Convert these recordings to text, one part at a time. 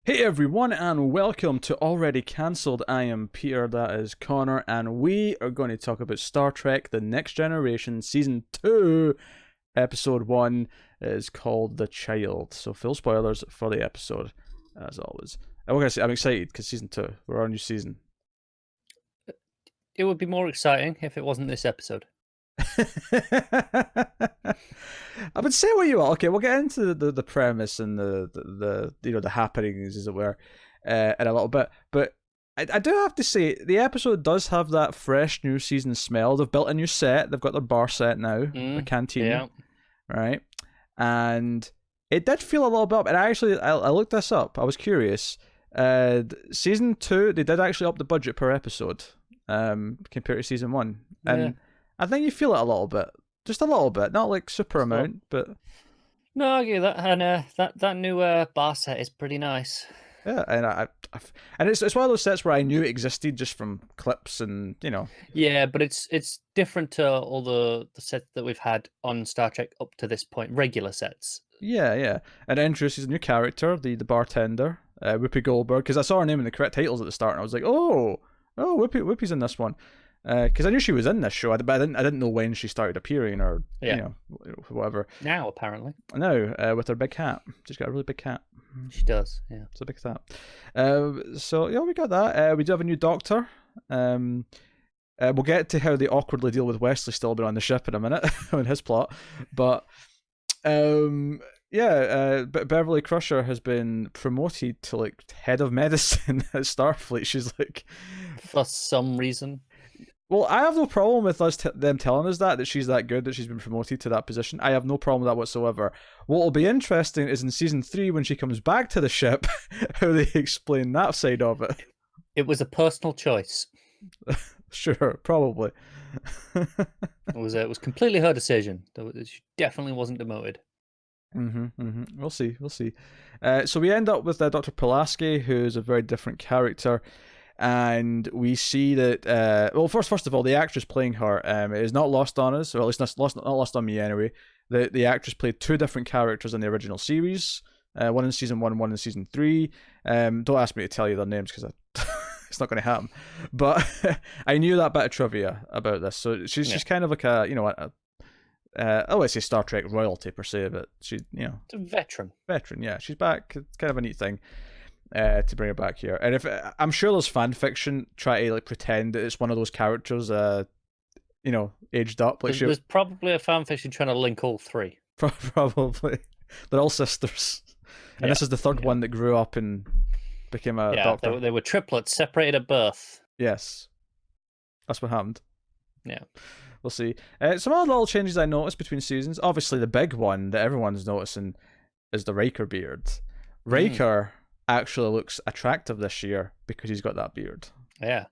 Hey everyone, and welcome to Already Cancelled. I am Peter, that is Connor, and we are going to talk about Star Trek The Next Generation Season 2. Episode 1 is called The Child. So, full spoilers for the episode, as always. And we're going to say I'm excited because Season 2, we're on a new season. It would be more exciting if it wasn't this episode. I would say what you are. Okay, we'll get into the premise and the happenings, as it were, in a little bit. But I do have to say the episode does have that fresh new season smell. They've built a new set. They've got their bar set now, the canteen, Yeah. right? And it did feel a little bit. And I looked this up. I was curious. Season 2, they did actually up the budget per episode, compared to season 1, and Yeah. I think you feel it a little bit. Just a little bit, not like super amount, but No, I get that, and that new bar set is pretty nice. yeah, and it's one of those sets where I knew it existed just from clips and Yeah, but it's different to all the sets that we've had on Star Trek up to this point, regular sets. yeah, and it introduces a new character, the bartender, Whoopi Goldberg, because I saw her name in the correct titles at the start, and I was like, oh, Whoopi's in this one. Because I knew she was in this show, but I didn't know when she started appearing or whatever. Now, apparently, Now, with her big hat, she's got a really big hat. she does. Yeah, It's a big hat. So yeah, we got that. We do have a new doctor. We'll get to how they awkwardly deal with Wesley still being on the ship in a minute on his plot, but but Beverly Crusher has been promoted to like head of medicine at Starfleet. She's like, for some reason. well, I have no problem with them telling us that she's that good that she's been promoted to that position. I have no problem with that whatsoever. What will be interesting is in season 3 when she comes back to the ship, how they explain that side of it. It was a personal choice. Sure, probably. It was completely her decision. She definitely wasn't demoted. We'll see. So we end up with Dr. Pulaski, who's a very different character. And we see that first of all, the actress playing her is not lost on us, or at least not lost on me anyway. The actress played 2 different characters in the original series, one in season 1, one in season 3. Don't ask me to tell you their names because it's not going to happen. But I knew that bit of trivia about this, so she's kind of like I always say Star Trek royalty per se, but she It's a veteran. Yeah, she's back. It's kind of a neat thing. To bring her back here, and if I'm sure there's fan fiction try to like pretend that it's one of those characters, aged up. Like There's probably a fan fiction trying to link all 3. Probably, they're all sisters, and this is the third one that grew up and became a doctor. They were triplets separated at birth. Yes, that's what happened. Yeah, we'll see. Some other little changes I noticed between seasons. Obviously, the big one that everyone's noticing is the Riker beard. Riker actually looks attractive this year because he's got that beard. Yeah,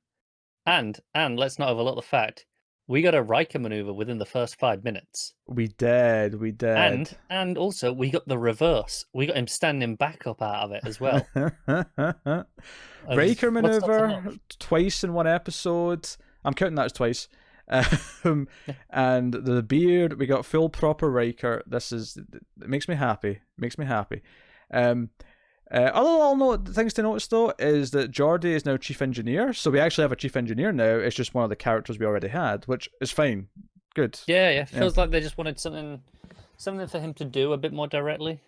and let's not overlook the fact we got a Riker maneuver within the first 5 minutes. We did. And also we got the reverse. We got him standing back up out of it as well. Riker maneuver twice in one episode. I'm counting that as twice. And the beard, we got full proper Riker. It makes me happy. Other little things to notice though is that Geordi is now chief engineer, so we actually have a chief engineer now. It's just one of the characters we already had, which is fine, good. Yeah. Feels like they just wanted something for him to do a bit more directly.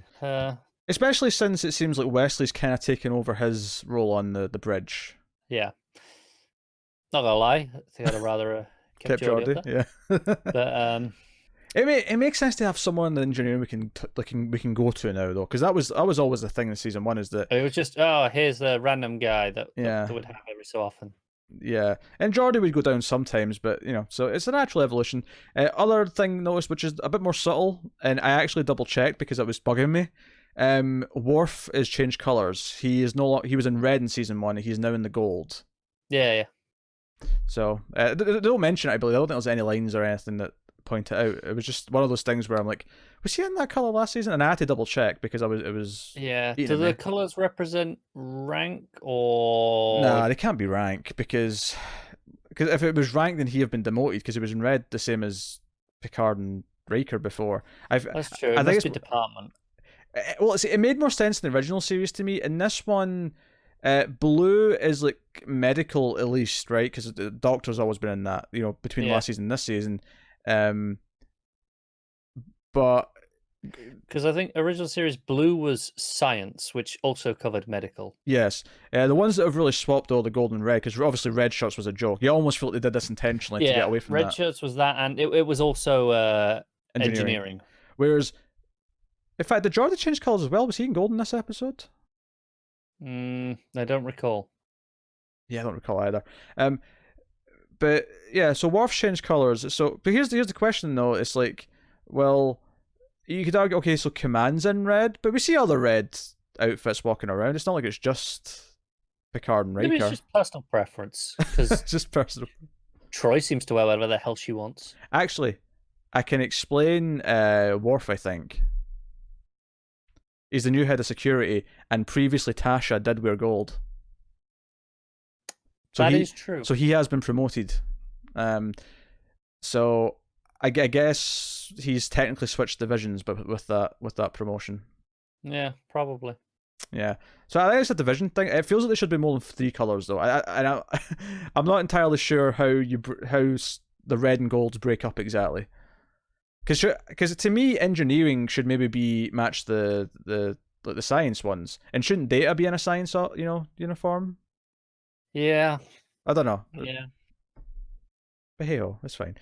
Especially since it seems like Wesley's kind of taken over his role on the bridge. Yeah, not gonna lie, I think I'd have rather kept Geordi. Yeah, but It makes sense to have someone in the engineering we can go to now though, because that was always the thing in season 1 is that it was just here's the random guy that would have every so often. Yeah, and Geordi would go down sometimes, but so it's a natural evolution. Other thing noticed, which is a bit more subtle, and I actually double checked because it was bugging me. Worf has changed colors. He is he was in red in season 1. He's now in the gold. Yeah. So they don't mention it. I believe I don't think there's any lines or anything that point it out. It was just one of those things where I'm like, was he in that color last season? And I had to double check because it was do the colors represent rank or no, they can't be rank because if it was rank then he'd have been demoted because he was in red the same as Picard and Riker before. That's true. I think it's department. Well, it made more sense in the original series to me. In this one, blue is like medical, at least, right? Because the Doctor's always been in that, between last season and this season. But because I think original series blue was science, which also covered medical. yes, the ones that have really swapped all the gold and red, because obviously red shirts was a joke. You almost feel like they did this intentionally to get away from red that. shirts was that, and it was also engineering. Whereas, in fact, did Jordan change colours as well? Was he in gold in this episode? I don't recall. Yeah, I don't recall either. But yeah, so Worf changed colours. So, but here's the question though. It's like, well, you could argue, okay, so Command's in red, but we see other red outfits walking around. It's not like it's just Picard and Riker. Maybe it's just personal preference. Because just personal. Troy seems to wear whatever the hell she wants. Actually, I can explain Worf, I think. He's the new head of security, and previously Tasha did wear gold. So that is true. So he has been promoted. So I guess he's technically switched divisions, but with that promotion. Yeah, probably. Yeah. So I think it's a division thing. It feels like there should be more than 3 colors, though. I'm not entirely sure how the red and golds break up exactly. Because to me, engineering should maybe match the science ones, and shouldn't Data be in a science uniform? Yeah. I don't know. Yeah. But hey, it's fine.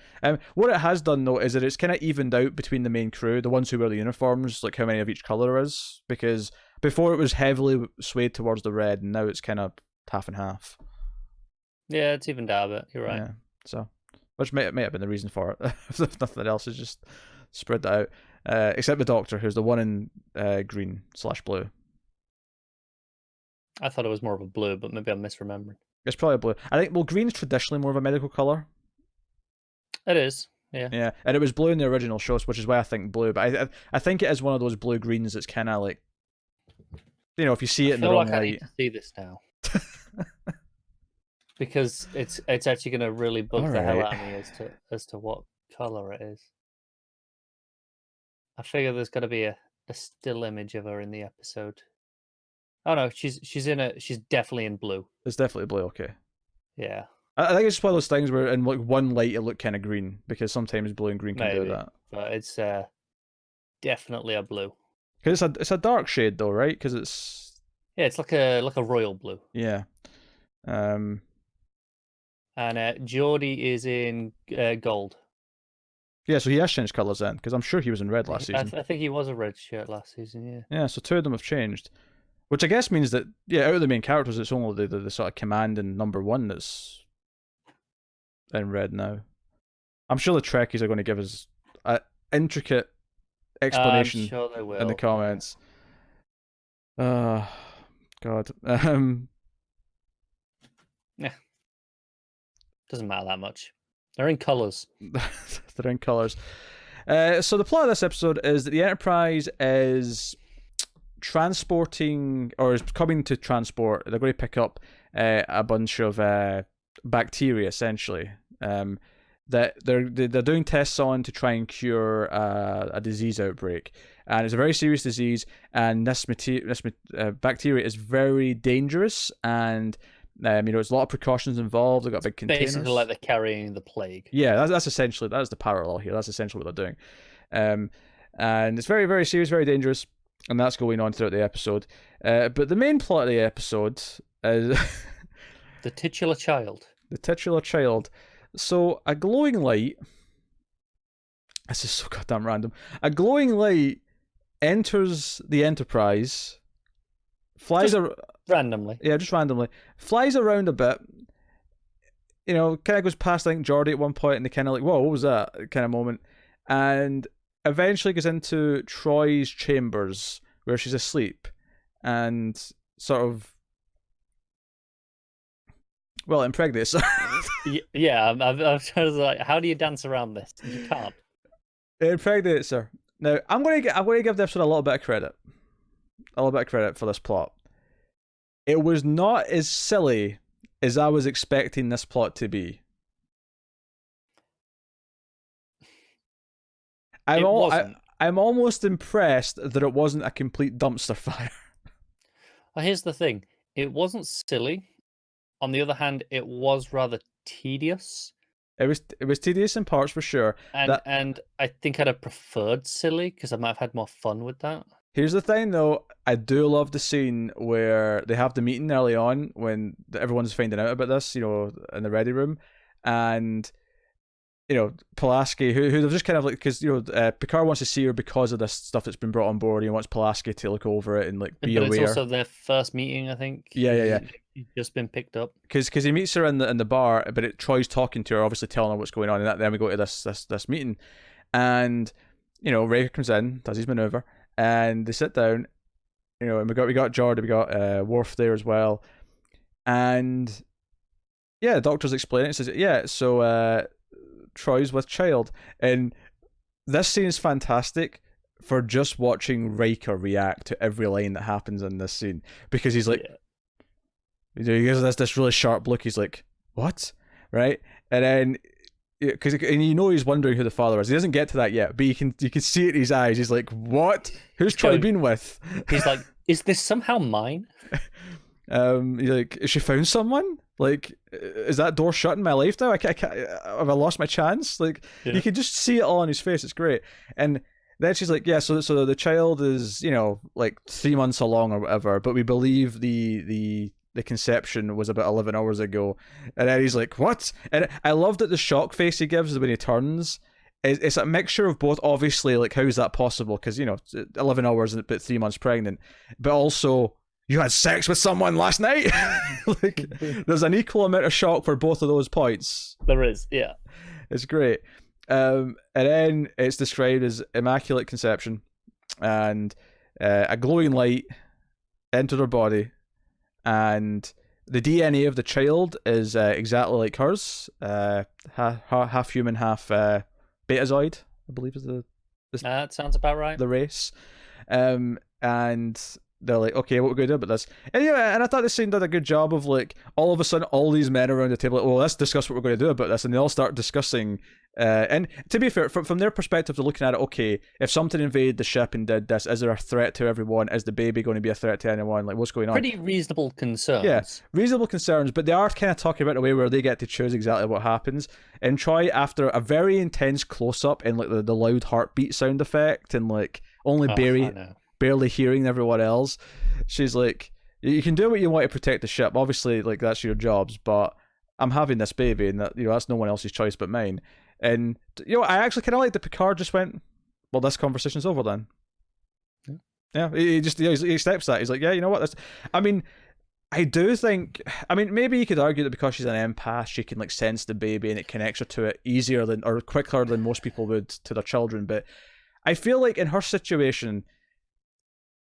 What it has done though is that it's kind of evened out between the main crew, the ones who wear the uniforms, like how many of each color there is. Because before it was heavily swayed towards the red, and now it's kind of half and half. Yeah, it's evened out a bit. You're right. Yeah. So, which may have been the reason for it. If nothing else, is just spread that out. Except the Doctor, who's the one in green/blue. I thought it was more of a blue, but maybe I'm misremembering. It's probably blue. I think, green's traditionally more of a medical color. It is, yeah. Yeah, and it was blue in the original shows, which is why I think blue. But I think it is one of those blue greens that's kind of like, if you see it in the wrong light. I need to see this now. Because it's actually going to really bug the hell out of me as to what color it is. I figure there's got to be a still image of her in the episode. Oh no, she's definitely in blue. It's definitely blue. Okay. Yeah. I think it's just one of those things where in like one light it looked kind of green, because sometimes blue and green can do that. But it's definitely a blue. Because it's a dark shade though, right? Because it's it's like a royal blue. Yeah. And Geordie is in gold. Yeah, so he has changed colours then, because I'm sure he was in red last season. I think he was a red shirt last season. Yeah. Yeah, so 2 of them have changed. Which I guess means that, out of the main characters, it's only the sort of Command and number 1 that's in red now. I'm sure the Trekkies are going to give us an intricate explanation I'm sure they will. in the comments. God. Yeah. Doesn't matter that much. They're in colours. They're in colours. So the plot of this episode is that the Enterprise is transporting, or is coming to transport. They're going to pick up a bunch of bacteria, essentially, that they're doing tests on to try and cure a disease outbreak, and it's a very serious disease. And this bacteria is very dangerous, and there's a lot of precautions involved. They've got big containers. Basically, like they're carrying the plague. Yeah, that's essentially the parallel here. That's essentially what they're doing, and it's very, very serious, very dangerous. And that's going on throughout the episode. But the main plot of the episode is the titular child. The titular child. So a glowing light. This is so goddamn random. A glowing light enters the Enterprise. Flies randomly. Yeah, just randomly. Flies around a bit. Kind of goes past, I think, Geordie at one point, and they kind of like, whoa, what was that kind of moment? And eventually goes into Troy's chambers where she's asleep, and sort of, impregnates her. Yeah, I'm trying to like, how do you dance around this? You can't. It impregnates her. Now I'm going to give the episode a little bit of credit. A little bit of credit for this plot. It was not as silly as I was expecting this plot to be. I'm almost impressed that it wasn't a complete dumpster fire. Well, here's the thing. It wasn't silly. On the other hand, it was rather tedious. It was tedious in parts for sure. And I think I'd have preferred silly because I might have had more fun with that. Here's the thing, though. I do love the scene where they have the meeting early on when everyone's finding out about this, in the ready room, and Pulaski, who they're just kind of like, because Picard wants to see her because of this stuff that's been brought on board. He wants Pulaski to look over it and like be aware. But it's also their first meeting, I think. Yeah. He's just been picked up because he meets her in the bar, but Troy's talking to her, obviously telling her what's going on, and then we go to this meeting, and Ray comes in, does his maneuver, and they sit down, and we got Jordan, we got Worf there as well, and the doctor's explaining it, says so Troy's with child, and this scene is fantastic for just watching Riker react to every line that happens in this scene, because he's like, he gives this really sharp look. He's like, "What?" Right, and then because he's wondering who the father is. He doesn't get to that yet, but you can see it in his eyes. He's like, "What? Who's Troy been with?" He's like, "Is this somehow mine?" He's like, "Has she found someone? Like, is that door shut in my life now? I can't, have I lost my chance?" Like, you can just see it all on his face. It's great. And then she's like, so the child is, like 3 months along or whatever, but we believe the conception was about 11 hours ago. And then he's like, what? And I love that the shock face he gives when he turns. It's a mixture of both, obviously, like, how is that possible? Because, 11 hours and but 3 months pregnant. But also, you had sex with someone last night? Like, there's an equal amount of shock for both of those points. There is, yeah. It's great. And then it's described as immaculate conception. And a glowing light entered her body. And the DNA of the child is exactly like hers, half human, half betazoid, I believe is that sounds about right. The race, and they're like, okay, what we're going to do about this? And and I thought this scene did a good job of, like, all of a sudden, all these men around the table, like, well, let's discuss what we're going to do about this, and they all start discussing. And to be fair, from their perspective, they're looking at it, okay, if something invaded the ship and did this, is there a threat to everyone? Is the baby going to be a threat to anyone? Like, what's going on? Pretty reasonable concerns. Yeah, reasonable concerns, but they are kind of talking about a way where they get to choose exactly what happens. And Troy, after a very intense close-up and, like, the loud heartbeat sound effect and, like, only barely hearing everyone else, she's like, you can do what you want to protect the ship, obviously, like, that's your jobs, but I'm having this baby, and that, that's no one else's choice but mine. And I actually kind of like that Picard just went, well, this conversation's over then. He just he accepts that. He's like, yeah, you know what, that's, I mean, I do think, maybe you could argue that because she's an empath, she can, like, sense the baby and it connects her to it easier than, or quicker than most people would to their children. But I feel like in her situation,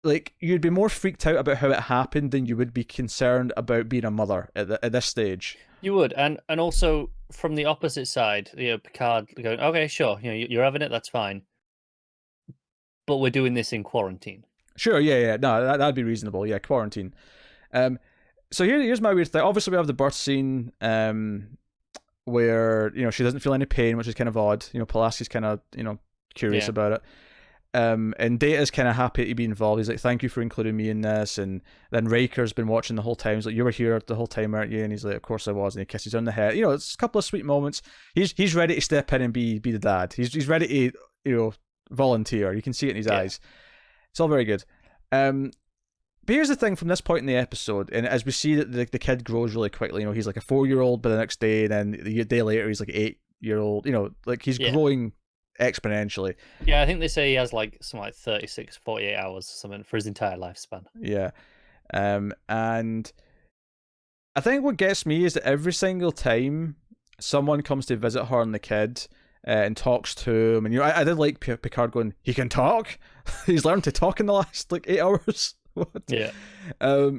like, you'd be more freaked out about how it happened than you would be concerned about being a mother at this stage. You would, and also from the opposite side, Picard going, okay, sure, you're having it, that's fine, but we're doing this in quarantine. Sure, yeah, no, that'd be reasonable, yeah, quarantine. So here's my weird thing. Obviously, we have the birth scene, where she doesn't feel any pain, which is kind of odd. Pulaski's kind of curious about it. And Data's kind of happy to be involved. He's like, thank you for including me in this. And then Riker's been watching the whole time. He's like, you were here the whole time, aren't you? And he's like, of course I was. And he kisses her on the head. It's a couple of sweet moments. He's ready to step in and be the dad. He's ready to volunteer. You can see it in his eyes. It's all very good. But here's the thing from this point in the episode, and as we see that the kid grows really quickly, he's like a 4-year-old by the next day, and then a day later he's like an 8-year-old, like he's growing exponentially. Yeah, I think they say he has like something like 36, 48 hours or something for his entire lifespan. Yeah. And I think what gets me is that every single time someone comes to visit her and the kid and talks to him, and I did like Picard going, he can talk? He's learned to talk in the last like 8 hours? What? Yeah. I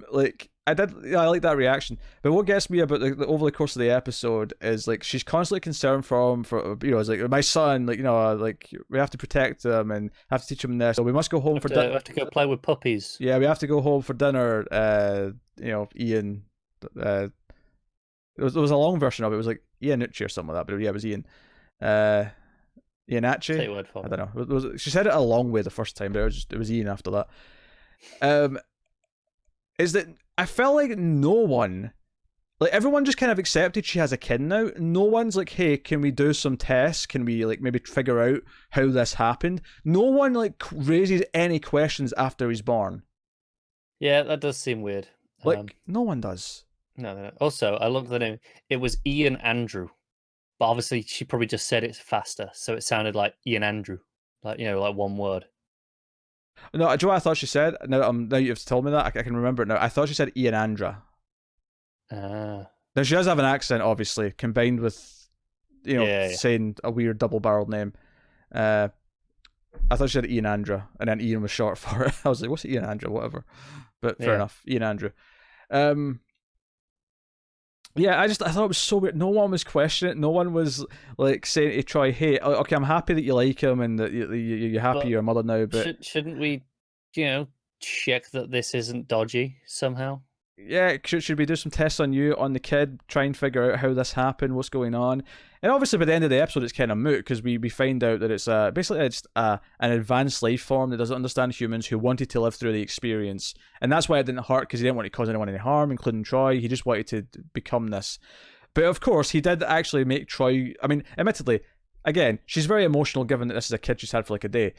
like that reaction. But what gets me about over the course of the episode is, like, she's constantly concerned for it's like, my son, like, like, we have to protect him and have to teach him this. So we must go home for dinner. We have to go play with puppies. Yeah, we have to go home for dinner. Ian. It was a long version of it. It was like Ian Nucci or something like that. But yeah, it was Ian. Ianachi. Take your word for I it. don't know. She said it a long way the first time, but it was Ian after that. Is that I felt like no one, like everyone just kind of accepted she has a kid now. No one's like, hey, can we do some tests? Can we like maybe figure out how this happened? No one like raises any questions after he's born. Yeah, that does seem weird. Like no one does. No. Also, I looked at the name. It was Ian Andrew, but obviously she probably just said it faster, so it sounded like Ian Andrew, like like one word. No, do you know what I thought she said? Now you've told me that, I can remember it now. I thought she said Ian Andra. Ah. Now she does have an accent, obviously, combined with Yeah. saying a weird double-barreled name. I thought she said Ian Andra, and then Ian was short for it. I was like, what's Ian Andra? Whatever. But fair enough, Ian Andrew. Yeah, I thought it was so weird. No one was questioning it. No one was like saying to Troy, "Hey, okay, I'm happy that you like him and that you're happy you're a mother now." But shouldn't we, check that this isn't dodgy somehow? Yeah, should we do some tests on you, on the kid, try and figure out how this happened, what's going on? And obviously by the end of the episode it's kind of moot because we find out that it's basically it's an advanced life form that doesn't understand humans who wanted to live through the experience. And that's why it didn't hurt, because he didn't want to cause anyone any harm, including Troy. He just wanted to become this. But of course he did actually make Troy, I mean, admittedly, again, she's very emotional given that this is a kid she's had for like a day.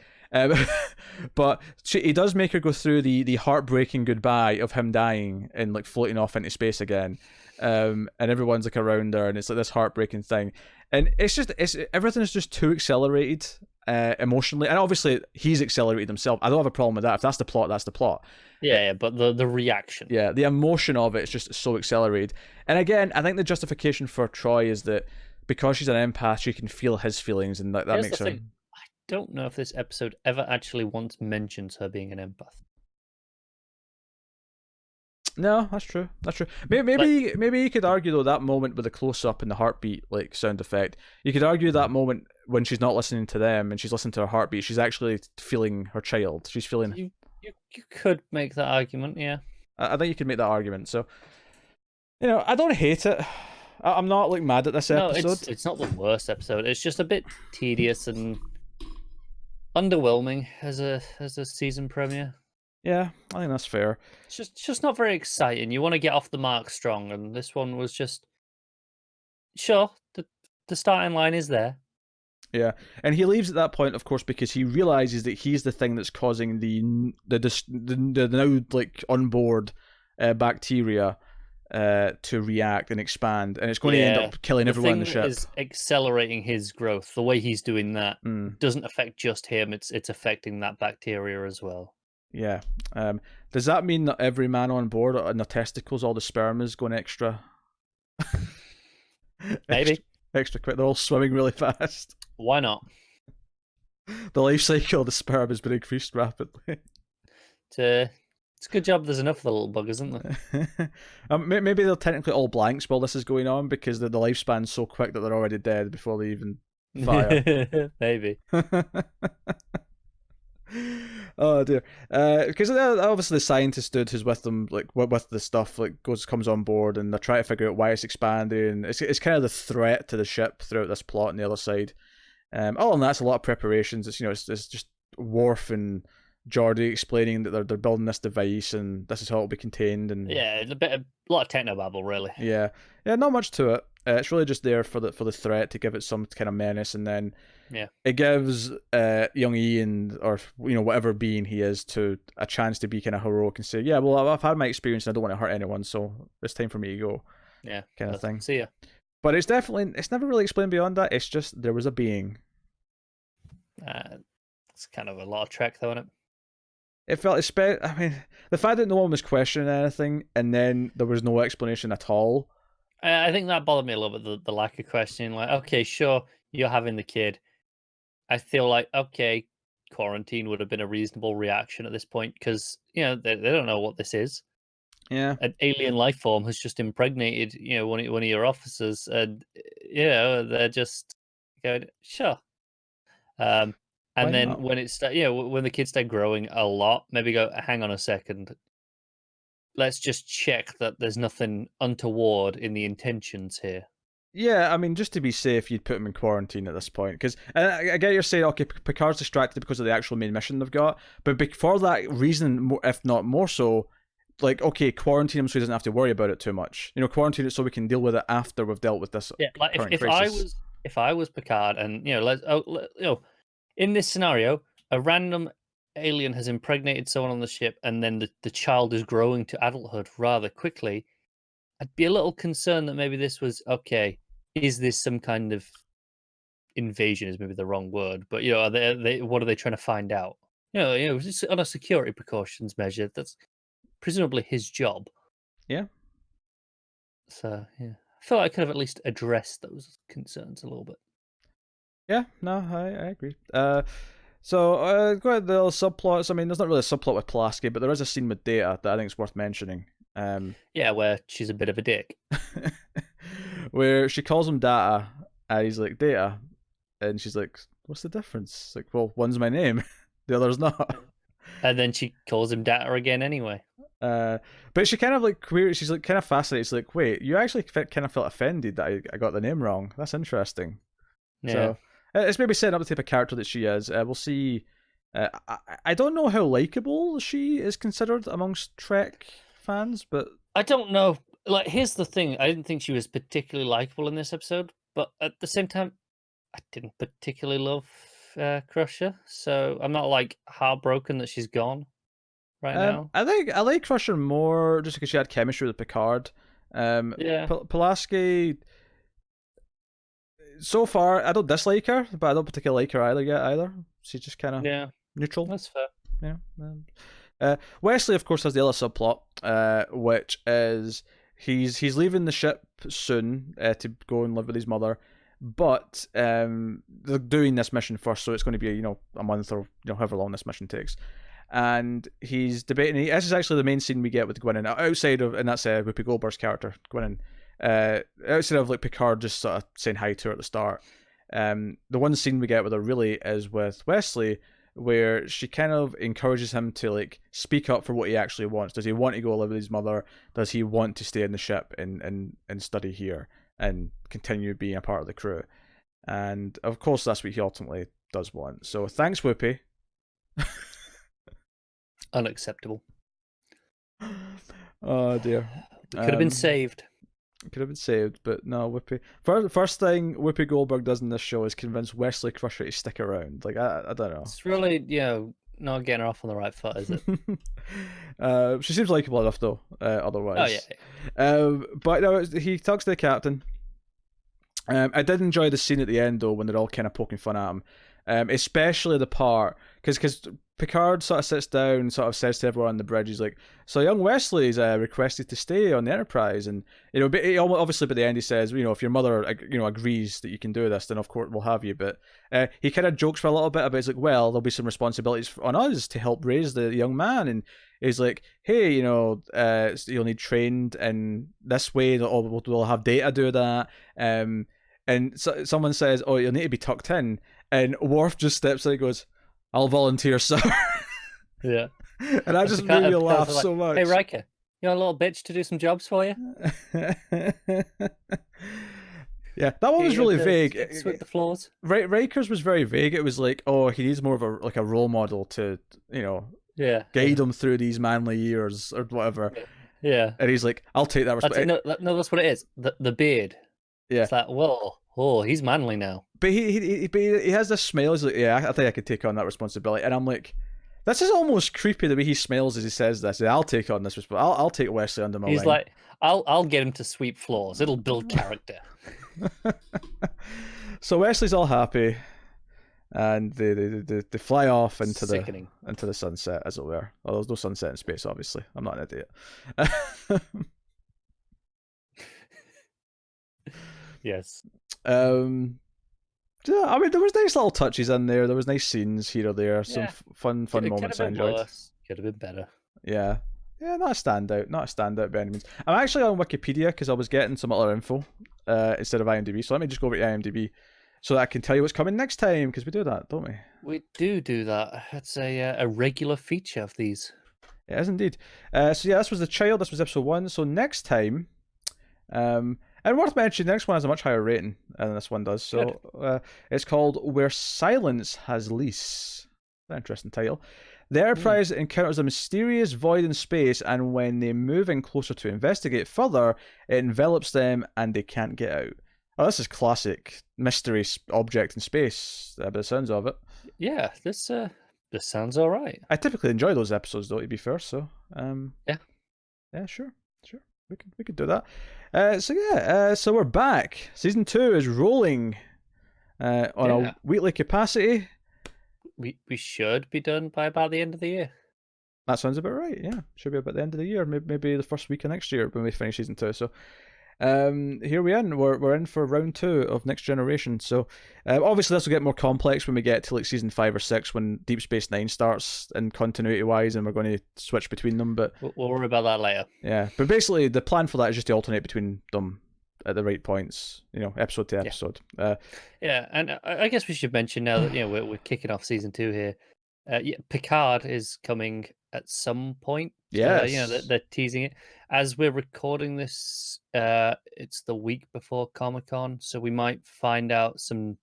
But he does make her go through the heartbreaking goodbye of him dying and like floating off into space again. And everyone's like around her, and it's like this heartbreaking thing. And everything's just too accelerated emotionally. And obviously he's accelerated himself. I don't have a problem with that. If that's the plot, that's the plot. Yeah, but the reaction. Yeah, the emotion of it is just so accelerated. And again, I think the justification for Troy is that because she's an empath, she can feel his feelings, and that makes her. Thing. I don't know if this episode ever actually once mentions her being an empath. No, that's true. That's true. Maybe you could argue though that moment with the close up and the heartbeat like sound effect. You could argue that moment when she's not listening to them and she's listening to her heartbeat. She's actually feeling her child. She's feeling. You could make that argument, yeah. I think you could make that argument. So, I don't hate it. I'm not like mad at this episode. No, it's not the worst episode. It's just a bit tedious and underwhelming as a season premiere. Yeah, I think that's fair. It's just not very exciting. You want to get off the mark strong, and this one was just sure the starting line is there. Yeah, and he leaves at that point, of course, because he realizes that he's the thing that's causing the now like onboard bacteria to react and expand, and it's going to end up killing everyone on the ship. Is accelerating his growth. The way he's doing that doesn't affect just him; it's affecting that bacteria as well. Yeah. Does that mean that every man on board and the testicles, all the sperm is going extra? Maybe extra quick. They're all swimming really fast. Why not? The life cycle of the sperm has been increased rapidly. It's a good job there's enough of the little bug, isn't there? Maybe they're technically all blanks while this is going on because the lifespan's so quick that they're already dead before they even fire. Maybe. Oh dear, because obviously the scientist dude who's with them, like with the stuff, like comes on board, and they're trying to figure out why it's expanding. It's kind of the threat to the ship throughout this plot on the other side. All in that's a lot of preparations. It's just Worf and Geordi explaining that they're building this device and this is how it'll be contained, and yeah, a lot of technobabble, really. Yeah, not much to it. It's really just there for the threat to give it some kind of menace, and then it gives young Ian, or whatever being he is, to a chance to be kind of heroic and say, yeah, well, I've had my experience and I don't want to hurt anyone, so it's time for me to go. Yeah, kind of thing. See ya. But it's never really explained beyond that. It's just there was a being. It's kind of a lot of Trek, though, isn't it? It felt, I mean, the fact that no one was questioning anything and then there was no explanation at all. I think that bothered me a little bit, the lack of questioning. Like, okay, sure, you're having the kid. I feel like, okay, quarantine would have been a reasonable reaction at this point because, they don't know what this is. Yeah. An alien life form has just impregnated, one of your officers, and, they're just going, sure. And Why then not? when it's, when the kids start growing a lot, maybe go, hang on a second. Let's just check that there's nothing untoward in the intentions here. Yeah, I mean, just to be safe, you'd put him in quarantine at this point. Because I get you're saying, okay, Picard's distracted because of the actual main mission they've got, but for that reason, if not more so, like, okay, quarantine him so he doesn't have to worry about it too much. Quarantine it so we can deal with it after we've dealt with this like current if crisis. I was Picard, and in this scenario, a random alien has impregnated someone on the ship, and then the child is growing to adulthood rather quickly, I'd be a little concerned that maybe this was okay. Is this some kind of invasion? Is maybe the wrong word, but are they what are they trying to find out? Just on a security precautions measure. That's presumably his job. Yeah. So yeah, I feel like I could have at least addressed those concerns a little bit. Yeah, no, I agree. So go ahead, the little subplots. I mean, there's not really a subplot with Pulaski, but there is a scene with Data that I think is worth mentioning. Yeah, where she's a bit of a dick. Where she calls him Data, and he's like, Data. And she's like, what's the difference? It's like, well, one's my name, the other's not. And then she calls him Data again anyway. But she kind of like she's like kind of fascinated. She's like, wait, you actually kind of felt offended that I got the name wrong. That's interesting. Yeah. So it's maybe setting up the type of character that she is. We'll see. I don't know how likable she is considered amongst Trek fans, but I don't know. Like, here's the thing: I didn't think she was particularly likable in this episode, but at the same time, I didn't particularly love Crusher, so I'm not like heartbroken that she's gone right now. I think I like Crusher more just because she had chemistry with Picard. Yeah. Pulaski. So far, I don't dislike her, but I don't particularly like her either. She's just kind of neutral. That's fair. Yeah. Wesley, of course, has the other subplot, which is he's leaving the ship soon to go and live with his mother, but they're doing this mission first, so it's going to be a month or however long this mission takes. And he's debating. This is actually the main scene we get with Gwynn, outside of, and that's Whoopi Goldberg's character, Gwynn. Outside of like Picard just sort of saying hi to her at the start, the one scene we get with her really is with Wesley, where she kind of encourages him to like speak up for what he actually wants. Does he want to go live with his mother? Does he want to stay in the ship and study here and continue being a part of the crew? And of course, that's what he ultimately does want. So thanks, Whoopi. Unacceptable. Oh dear. Could have been saved. Could have been saved, but no, Whoopi. First thing Whoopi Goldberg does in this show is convince Wesley Crusher to stick around. Like, I don't know. It's really, not getting her off on the right foot, is it? She seems likable enough, though, otherwise. Oh, yeah. But no, he talks to the captain. I did enjoy the scene at the end, though, when they're all kind of poking fun at him. Especially the part, because Picard sort of sits down and sort of says to everyone on the bridge, he's like, so young Wesley's requested to stay on the Enterprise, and obviously by the end he says, if your mother agrees that you can do this, then of course we'll have you. But he kind of jokes for a little bit about, it's like, well, there'll be some responsibilities on us to help raise the young man, and he's like, hey, you'll need trained in this way, we'll have Data do that, and so someone says, oh, you'll need to be tucked in, and Worf just steps in and goes, I'll volunteer, sir. Yeah. And I just made me laugh so much. Hey, Riker, you want a little bitch to do some jobs for you? Yeah, that one was really vague. Sweep the floors. Riker's was very vague. It was like, oh, he needs more of a role model to, guide him through these manly years or whatever. Yeah. And he's like, I'll take that responsibility. No, that's what it is. The beard. Yeah. It's like, whoa, he's manly now. But he has this smile. He's like, yeah, I think I could take on that responsibility. And I'm like, this is almost creepy the way he smiles as he says this. I'll take on this responsibility. I'll take Wesley under my wing. He's like, I'll get him to sweep floors. It'll build character. So Wesley's all happy, and they fly off into the sunset, as it were. Well, there's no sunset in space, obviously. I'm not an idiot. Yes. Yeah, I mean, there was nice little touches in there. There was nice scenes here or there. Some fun moments I enjoyed. Could have been better. Yeah, not a standout by any means. I'm actually on Wikipedia because I was getting some other info instead of IMDb. So let me just go over to IMDb so that I can tell you what's coming next time, because we do that, don't we? We do that. It's a regular feature of these. It is indeed. So yeah, this was The Child. This was episode 1. So next time, And worth mentioning, the next one has a much higher rating than this one does. So it's called Where Silence Has Lease. An interesting title. The Enterprise encounters a mysterious void in space, and when they move in closer to investigate further, it envelops them and they can't get out. Oh, this is classic mystery object in space, by the sounds of it. Yeah, this sounds all right. I typically enjoy those episodes, though, to be fair. So, yeah, sure, we could do that. So we're back. Season 2 is rolling on a weekly capacity. We should be done by about the end of the year. That sounds about right. Yeah, should be about the end of the year, maybe the first week of next year when we finish season 2. So, here we are. We're in for round 2 of Next Generation. So, obviously this will get more complex when we get to like season 5 or 6 when Deep Space Nine starts in continuity wise, and we're going to switch between them. But we'll worry about that later. Yeah, but basically the plan for that is just to alternate between them at the right points, episode to episode. And I guess we should mention now that we're kicking off season 2 here. Picard is coming at some point. Yes. They're teasing it as we're recording this. It's the week before Comic-Con, so we might find out some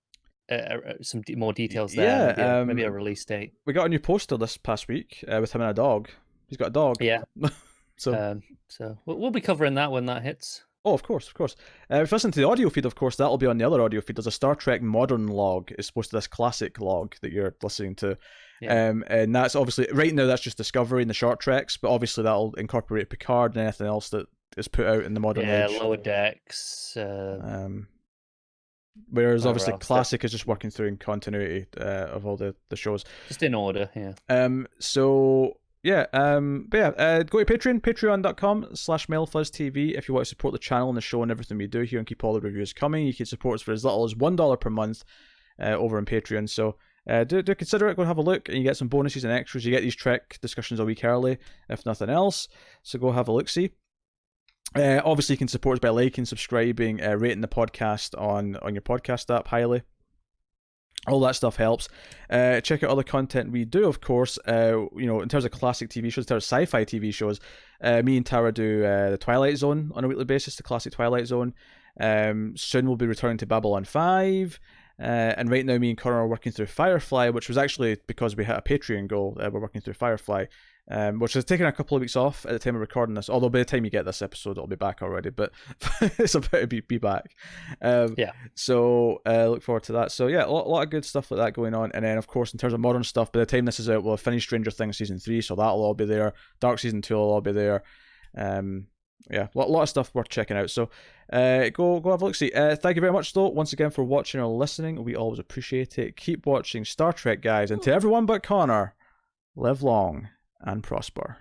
more details there. Yeah, maybe a release date. We got a new poster this past week with him and a dog. He's got a dog. Yeah. So we'll be covering that when that hits. Oh, of course. If you listen to the audio feed, of course, that'll be on the other audio feed. There's a Star Trek Modern log. It's supposed to be this classic log that you're listening to. Yeah. And that's obviously, right now, that's just Discovery and the short treks, but obviously that'll incorporate Picard and anything else that is put out in the Modern Age. Yeah, Lower Decks. Whereas obviously Classic is just working through in continuity of all the shows. Just in order, yeah. Go to Patreon, patreon.com/MailFuzzTV if you want to support the channel and the show and everything we do here and keep all the reviews coming. You can support us for as little as $1 per month over on Patreon. So do consider it. Go and have a look, and you get some bonuses and extras. You get these Trek discussions a week early, if nothing else. So go have a look-see. Obviously, you can support us by liking, subscribing, rating the podcast on your podcast app highly. All that stuff helps. Check out other content we do, of course. In terms of classic TV shows, in terms of sci-fi TV shows, me and Tara do the Twilight Zone on a weekly basis, the classic Twilight Zone. Soon we'll be returning to Babylon 5. And right now, me and Connor are working through Firefly, which was actually because we hit a Patreon goal. We're working through Firefly, which has taken a couple of weeks off at the time of recording this. Although by the time you get this episode, it'll be back already. But it's about to be back. So look forward to that. So yeah, a lot of good stuff like that going on. And then of course, in terms of modern stuff, by the time this is out, we'll have finished Stranger Things season 3, so that'll all be there. Dark season 2 will all be there. A lot of stuff worth checking out. So go have a look. See, thank you very much though once again for watching or listening. We always appreciate it. Keep watching Star Trek, guys, and to everyone but Connor, live long and prosper.